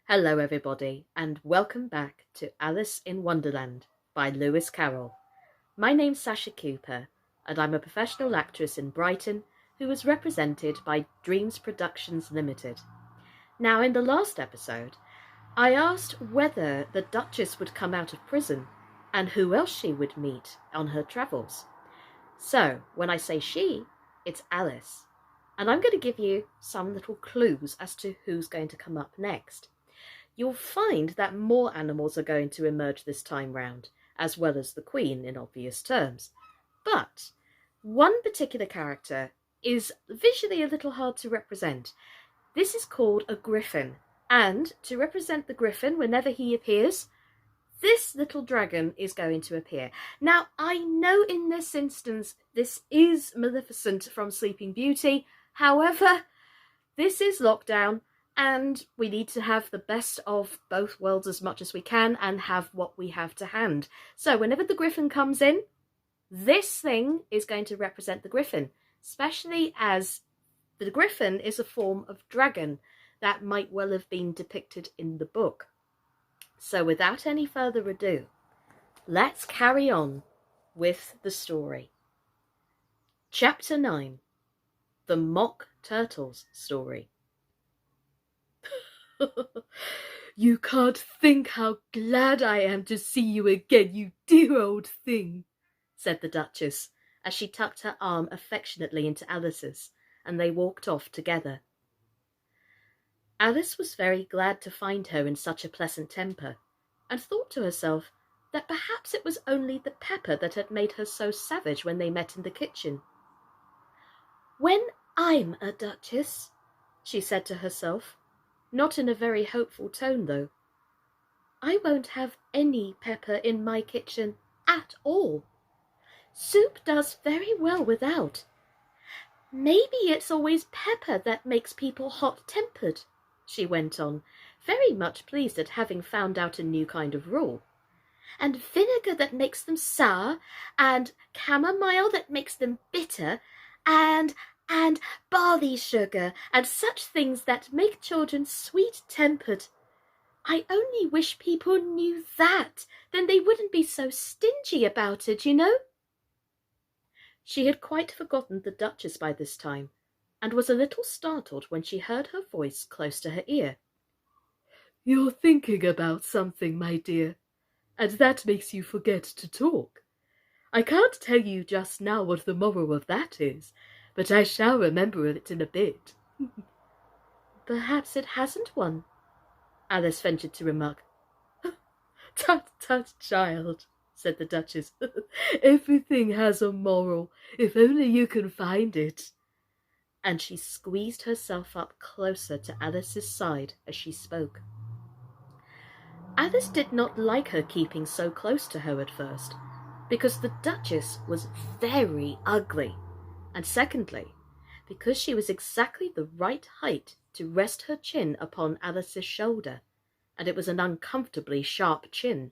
Hello everybody and welcome back to Alice in Wonderland by Lewis Carroll. My name's Sascha Cooper and I'm a professional actress in Brighton who is represented by Dreams Productions Limited. Now in the last episode, I asked whether the Duchess would come out of prison and who else she would meet on her travels. So when I say she, it's Alice. And I'm going to give you some little clues as to who's going to come up next. You'll find that more animals are going to emerge this time round, as well as the Queen in obvious terms. But one particular character is visually a little hard to represent. This is called a griffin, and to represent the griffin whenever he appears, this little dragon is going to appear. Now, I know in this instance this is Maleficent from Sleeping Beauty. However, this is lockdown, and we need to have the best of both worlds as much as we can and have what we have to hand. So whenever the griffin comes in, this thing is going to represent the griffin, especially as the griffin is a form of dragon that might well have been depicted in the book. So without any further ado, let's carry on with the story. Chapter 9. The Mock Turtle's Story. You can't think how glad I am to see you again, you dear old thing, said the Duchess, as she tucked her arm affectionately into Alice's, and they walked off together. Alice was very glad to find her in such a pleasant temper, and thought to herself that perhaps it was only the pepper that had made her so savage when they met in the kitchen. "When I'm a duchess," she said to herself, not in a very hopeful tone though, "I won't have any pepper in my kitchen at all. Soup does very well without. Maybe it's always pepper that makes people hot-tempered," she went on, very much pleased at having found out a new kind of rule. "And vinegar that makes them sour, and chamomile that makes them bitter, and barley sugar, and such things that make children sweet-tempered. I only wish people knew that, then they wouldn't be so stingy about it, you know." She had quite forgotten the Duchess by this time, and was a little startled when she heard her voice close to her ear. "You're thinking about something, my dear, and that makes you forget to talk. I can't tell you just now what the moral of that is, but I shall remember it in a bit." "Perhaps it hasn't one," Alice ventured to remark. "Tut, tut, child," said the Duchess. "Everything has a moral, if only you can find it." And she squeezed herself up closer to Alice's side as she spoke. Alice did not like her keeping so close to her at first, because the Duchess was very ugly, and secondly, because she was exactly the right height to rest her chin upon Alice's shoulder, and it was an uncomfortably sharp chin.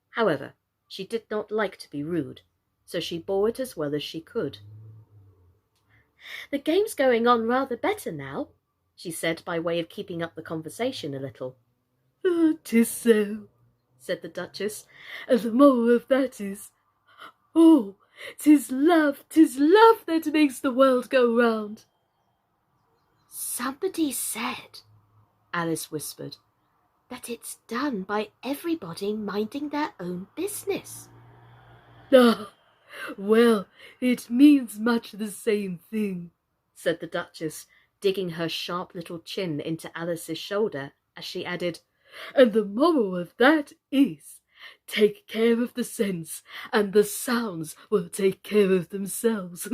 However, she did not like to be rude, so she bore it as well as she could. "The game's going on rather better now," she said by way of keeping up the conversation a little. "Oh, 'tis so," said the Duchess, "and the moral of that is, oh, 'tis love that makes the world go round." "Somebody said," Alice whispered, "that it's done by everybody minding their own business." "Ah, well, it means much the same thing," said the Duchess, digging her sharp little chin into Alice's shoulder as she added, "and the moral of that is, take care of the sense, and the sounds will take care of themselves."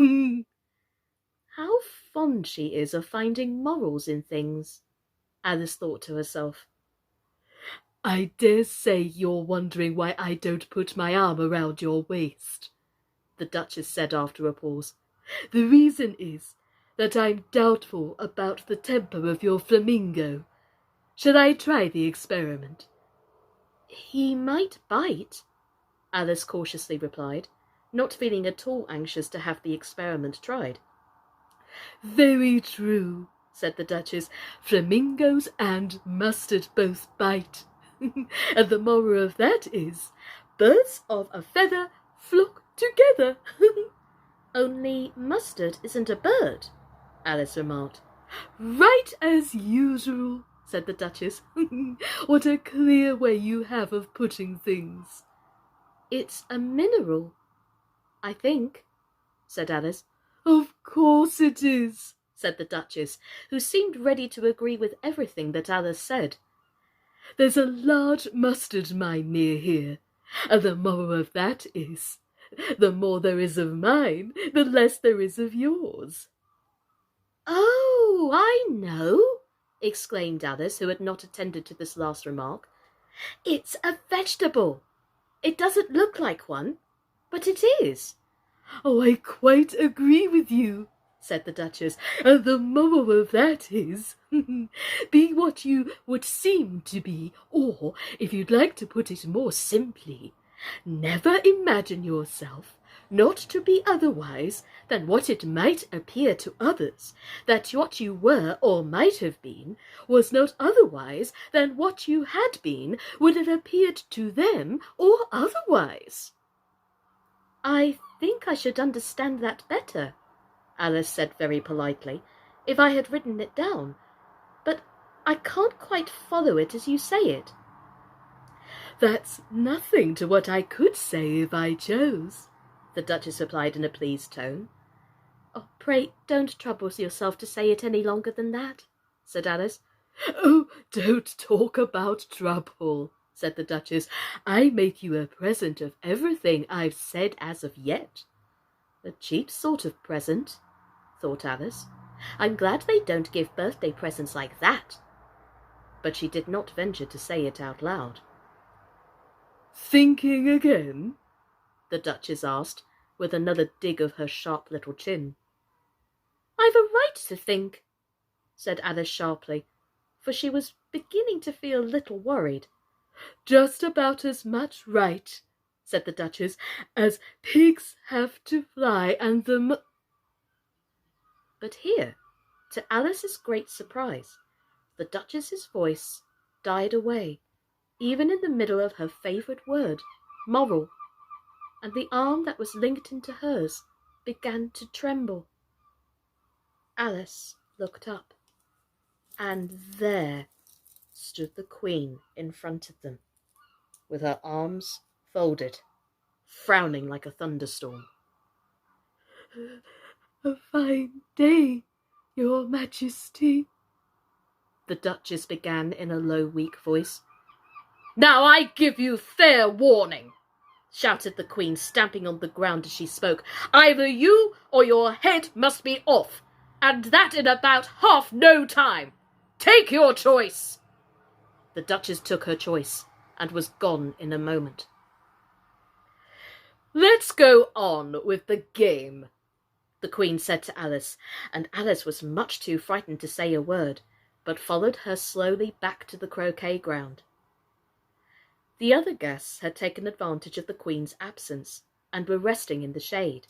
"How fond she is of finding morals in things," Alice thought to herself. "I dare say you're wondering why I don't put my arm around your waist," the Duchess said after a pause. "The reason is that I'm doubtful about the temper of your flamingo. Shall I try the experiment?" "He might bite," Alice cautiously replied, not feeling at all anxious to have the experiment tried. "Very true," said the Duchess. "Flamingos and mustard both bite. And the moral of that is, birds of a feather flock together." Only mustard isn't a bird, Alice remarked. "Right as usual," said the Duchess. "What a clear way you have of putting things." "It's a mineral, I think," said Alice. "Of course it is," said the Duchess, who seemed ready to agree with everything that Alice said. "There's a large mustard mine near here, and the moral of that is, the more there is of mine, the less there is of yours." "Oh, I know!" exclaimed Alice, who had not attended to this last remark. "It's a vegetable. It doesn't look like one, but it is." "Oh, I quite agree with you," said the Duchess, "and the moral of that is, be what you would seem to be, or, if you'd like to put it more simply, never imagine yourself not to be otherwise than what it might appear to others, that what you were or might have been was not otherwise than what you had been would have appeared to them or otherwise." "I think I should understand that better," Alice said very politely, "if I had written it down, but I can't quite follow it as you say it." "That's nothing to what I could say if I chose," the Duchess replied in a pleased tone. "Oh, pray don't trouble yourself to say it any longer than that," said Alice. "Oh, don't talk about trouble," said the Duchess. "I make you a present of everything I've said as of yet." "A cheap sort of present," thought Alice. "I'm glad they don't give birthday presents like that." But she did not venture to say it out loud. "Thinking again?" the Duchess asked, with another dig of her sharp little chin. "I've a right to think," said Alice sharply, for she was beginning to feel a little worried. "Just about as much right," said the Duchess, "as pigs have to fly and the But here, to Alice's great surprise, the Duchess's voice died away, even in the middle of her favourite word, moral, and the arm that was linked into hers began to tremble. Alice looked up, and there stood the Queen in front of them, with her arms folded, frowning like a thunderstorm. "A fine day, Your Majesty," the Duchess began in a low, weak voice. "Now I give you fair warning," shouted the Queen, stamping on the ground as she spoke. "Either you or your head must be off, and that in about half no time. Take your choice." The Duchess took her choice, and was gone in a moment. "Let's go on with the game," the Queen said to Alice, and Alice was much too frightened to say a word, but followed her slowly back to the croquet ground. The other guests had taken advantage of the Queen's absence, and were resting in the shade.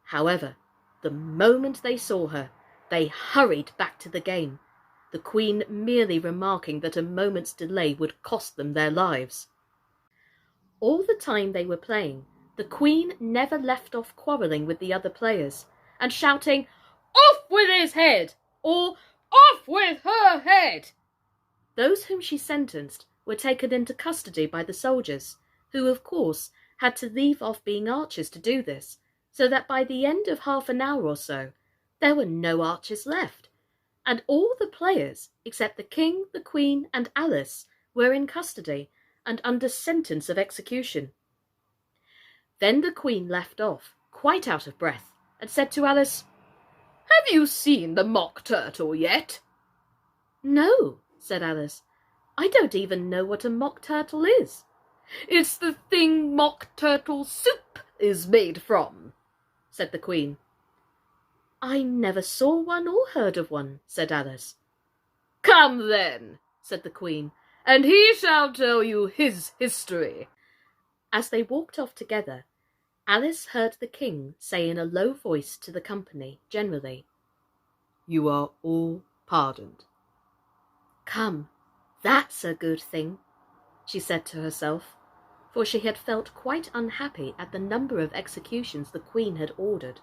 However, the moment they saw her, they hurried back to the game, the Queen merely remarking that a moment's delay would cost them their lives. All the time they were playing, the Queen never left off quarrelling with the other players, and shouting, "Off with his head!" or "Off with her head!" Those whom she sentenced were taken into custody by the soldiers, who, of course, had to leave off being archers to do this, so that by the end of half an hour or so, there were no archers left, and all the players, except the King, the Queen, and Alice, were in custody and under sentence of execution. Then the Queen left off, quite out of breath, and said to Alice, "Have you seen the Mock Turtle yet?" "No," said Alice. "I don't even know what a mock turtle is." "It's the thing mock turtle soup is made from," said the Queen. "I never saw one or heard of one," said Alice. "Come then," said the Queen, "and he shall tell you his history." As they walked off together, Alice heard the King say in a low voice to the company generally, "You are all pardoned. "Come, that's a good thing," she said to herself, for she had felt quite unhappy at the number of executions the Queen had ordered.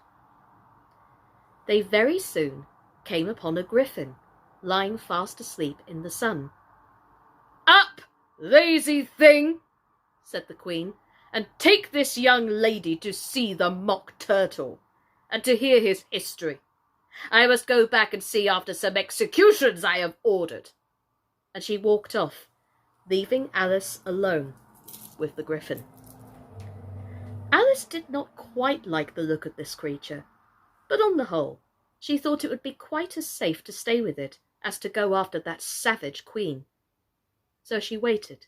They very soon came upon a griffin lying fast asleep in the sun. "Up, lazy thing," said the Queen, "and take this young lady to see the Mock Turtle, and to hear his history. I must go back and see after some executions I have ordered." And she walked off, leaving Alice alone with the griffin. Alice did not quite like the look of this creature, but on the whole, she thought it would be quite as safe to stay with it as to go after that savage Queen. So she waited.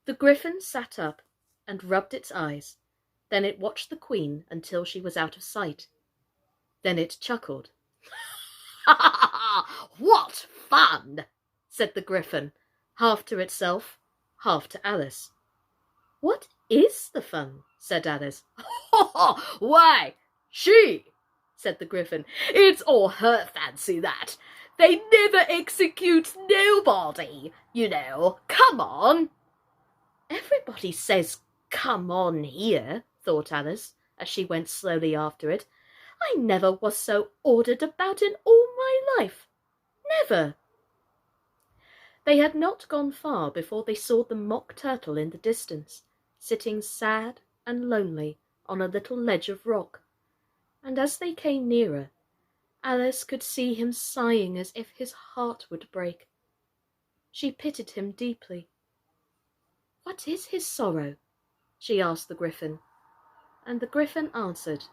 The griffin sat up and rubbed its eyes. Then it watched the Queen until she was out of sight. Then it chuckled. "Ha ha ha! What fun!" said the griffin, half to itself, half to Alice. "What is the fun?" said Alice. "Why, she," said the griffin. "It's all her fancy, that. They never execute nobody, you know. Come on." "Everybody says 'come on' here," thought Alice, as she went slowly after it. "I never was so ordered about in all my life. Never." They had not gone far before they saw the Mock Turtle in the distance, sitting sad and lonely on a little ledge of rock, and as they came nearer, Alice could see him sighing as if his heart would break. She pitied him deeply. "What is his sorrow?" she asked the griffin, and the griffin answered,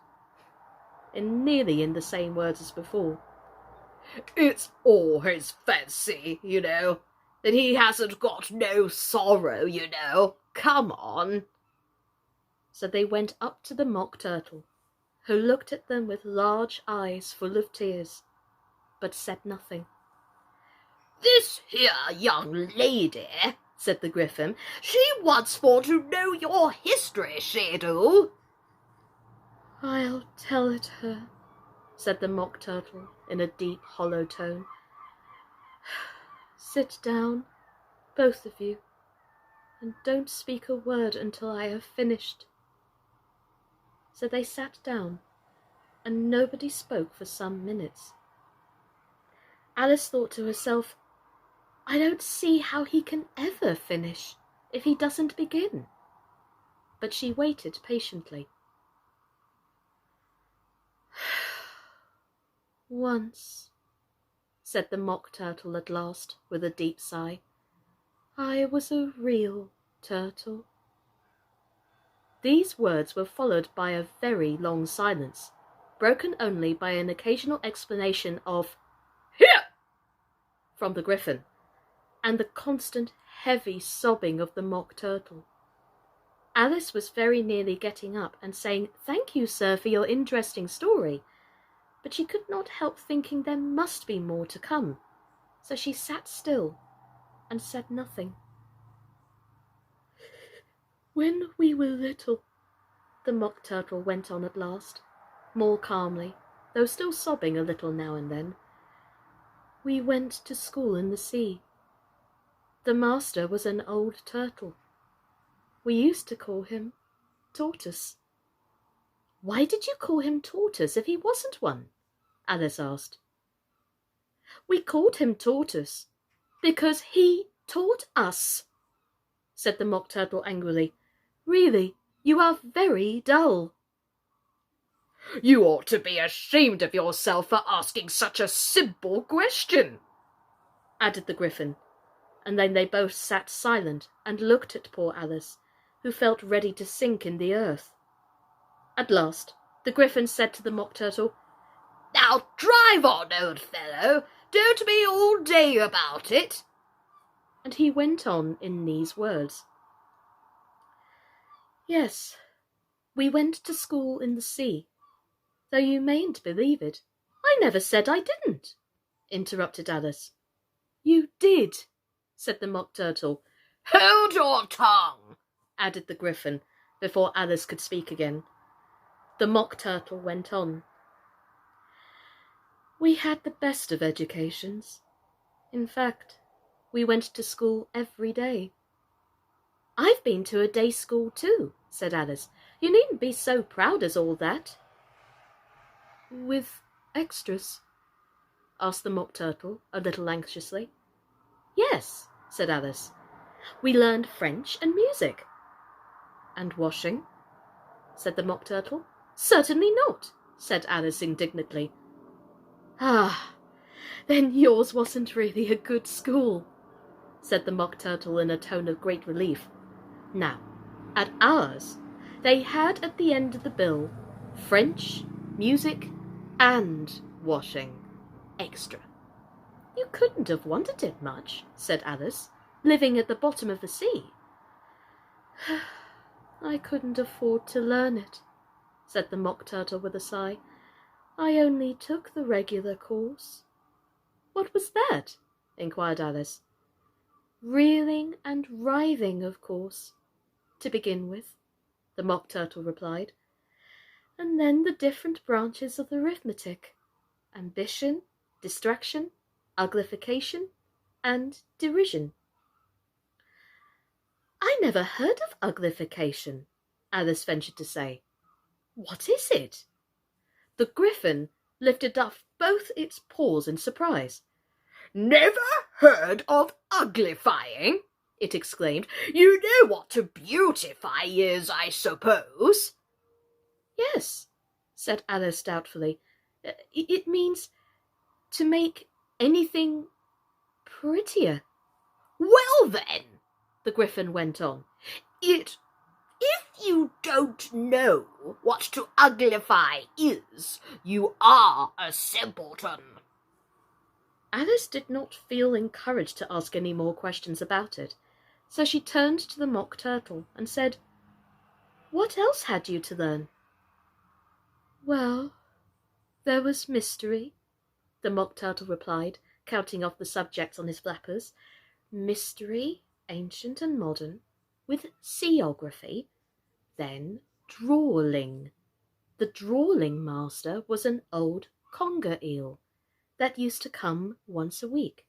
in nearly the same words as before. "It's all his fancy, you know, that he hasn't got no sorrow, you know. Come on." So they went up to the Mock Turtle, who looked at them with large eyes full of tears, but said nothing. "This here young lady," said the griffin, "she wants for to know your history, she do." "I'll tell it her," said the Mock Turtle in a deep, hollow tone. "Sit down, both of you, and don't speak a word until I have finished." So they sat down, and nobody spoke for some minutes. Alice thought to herself, "I don't see how he can ever finish if he doesn't begin." But she waited patiently. "Once," said the Mock Turtle at last, with a deep sigh, "I was a real turtle." These words were followed by a very long silence, broken only by an occasional exclamation of "Here!" from the griffin, and the constant heavy sobbing of the Mock Turtle. Alice was very nearly getting up and saying, "Thank you, sir, for your interesting story," but she could not help thinking there must be more to come, so she sat still and said nothing. "When we were little," the Mock Turtle went on at last, more calmly, though still sobbing a little now and then, "we went to school in the sea. The master was an old turtle. We used to call him Tortoise." "Why did you call him Tortoise if he wasn't one?" Alice asked. "We called him Tortoise because he taught us," said the Mock Turtle angrily. "Really, you are very dull." "You ought to be ashamed of yourself for asking such a simple question," added the griffin, and then they both sat silent and looked at poor Alice, who felt ready to sink in the earth. At last the griffin said to the Mock Turtle, "Now drive on, old fellow. Don't be all day about it." And he went on in these words. "Yes, we went to school in the sea, though you mayn't believe it." "I never said I didn't," interrupted Alice. "You did," said the Mock Turtle. "Hold your tongue," added the griffin, before Alice could speak again. The Mock Turtle went on. We had the best of educations. In fact, we went to school every day. I've been to a day school too, said Alice. You needn't be so proud as all that. With extras? Asked the Mock Turtle a little anxiously. Yes, said Alice. We learned French and music. And washing? Said the Mock Turtle. Certainly not, said Alice indignantly. Ah, then yours wasn't really a good school, said the Mock Turtle in a tone of great relief. Now, at ours, they had at the end of the bill French, music, and washing. Extra. You couldn't have wanted it much, said Alice, living at the bottom of the sea. I couldn't afford to learn it, said the Mock Turtle with a sigh. I only took the regular course. What was that? Inquired Alice. Reeling and writhing, of course, to begin with, the Mock Turtle replied. And then the different branches of the arithmetic: ambition, distraction, uglification, and derision. I never heard of uglification, Alice ventured to say. What is it? The Gryphon lifted up both its paws in surprise. Never heard of uglifying? It exclaimed. You know what to beautify is, I suppose. Yes, said Alice doubtfully. It means to make anything prettier. Well then, the Gryphon went on, if you don't know what to uglify is, you are a simpleton. Alice did not feel encouraged to ask any more questions about it, so she turned to the Mock Turtle and said, What else had you to learn? Well, there was mystery, the Mock Turtle replied, counting off the subjects on his flappers. Mystery, ancient and modern, with seaography, then drawling. The drawling master was an old conger eel that used to come once a week.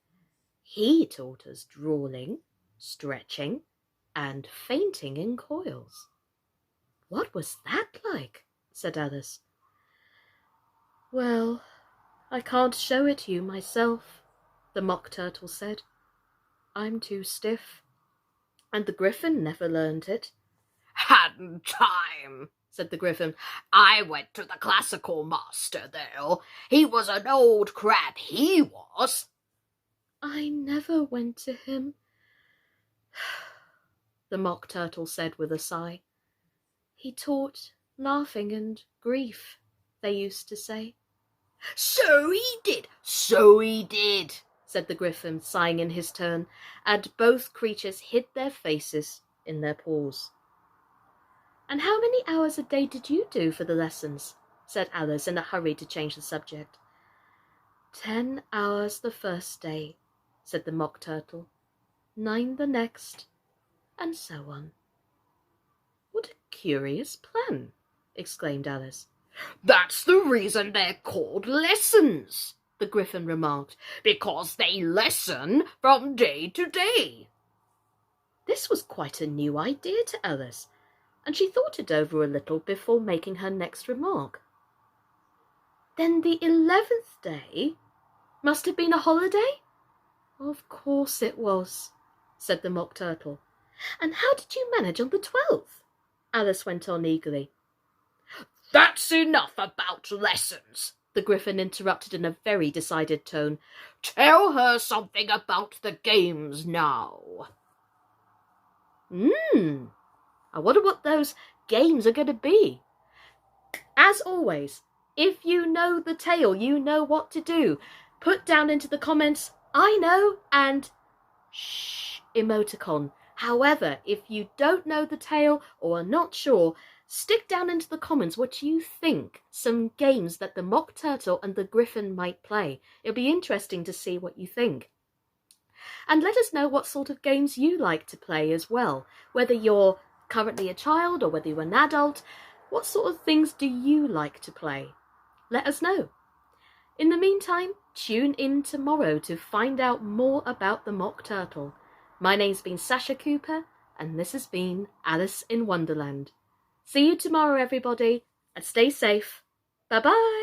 He taught us drawling, stretching, and fainting in coils. What was that like? Said Alice. Well, I can't show it you myself, the Mock Turtle said. I'm too stiff, and the Gryphon never learned it. Hadn't time, said the Gryphon. I went to the classical master, though. He was an old crab, he was. I never went to him, the Mock Turtle said with a sigh. He taught laughing and grief, they used to say. So he did, said the Gryphon, sighing in his turn, and both creatures hid their faces in their paws. And how many hours a day did you do for the lessons? Said Alice in a hurry to change the subject. 10 hours the first day, said the Mock Turtle, 9 the next, and so on. What a curious plan, exclaimed Alice. That's the reason they're called lessons, the Gryphon remarked, because they lesson from day to day. This was quite a new idea to Alice, and she thought it over a little before making her next remark. Then the 11th day must have been a holiday? Of course it was, said the Mock Turtle. And how did you manage on the 12th? Alice went on eagerly. That's enough about lessons, the Gryphon interrupted in a very decided tone. Tell her something about the games now. I wonder what those games are going to be. As always, if you know the tale, you know what to do. Put down into the comments, I know, and shh emoticon. However, if you don't know the tale or are not sure, stick down into the comments what you think some games that the Mock Turtle and the Gryphon might play. It'll be interesting to see what you think. And let us know what sort of games you like to play as well. Whether you're currently a child or whether you're an adult, what sort of things do you like to play? Let us know. In the meantime, tune in tomorrow to find out more about the Mock Turtle. My name's been Sascha Cooper, and this has been Alice in Wonderland. See you tomorrow, everybody, and stay safe. Bye-bye!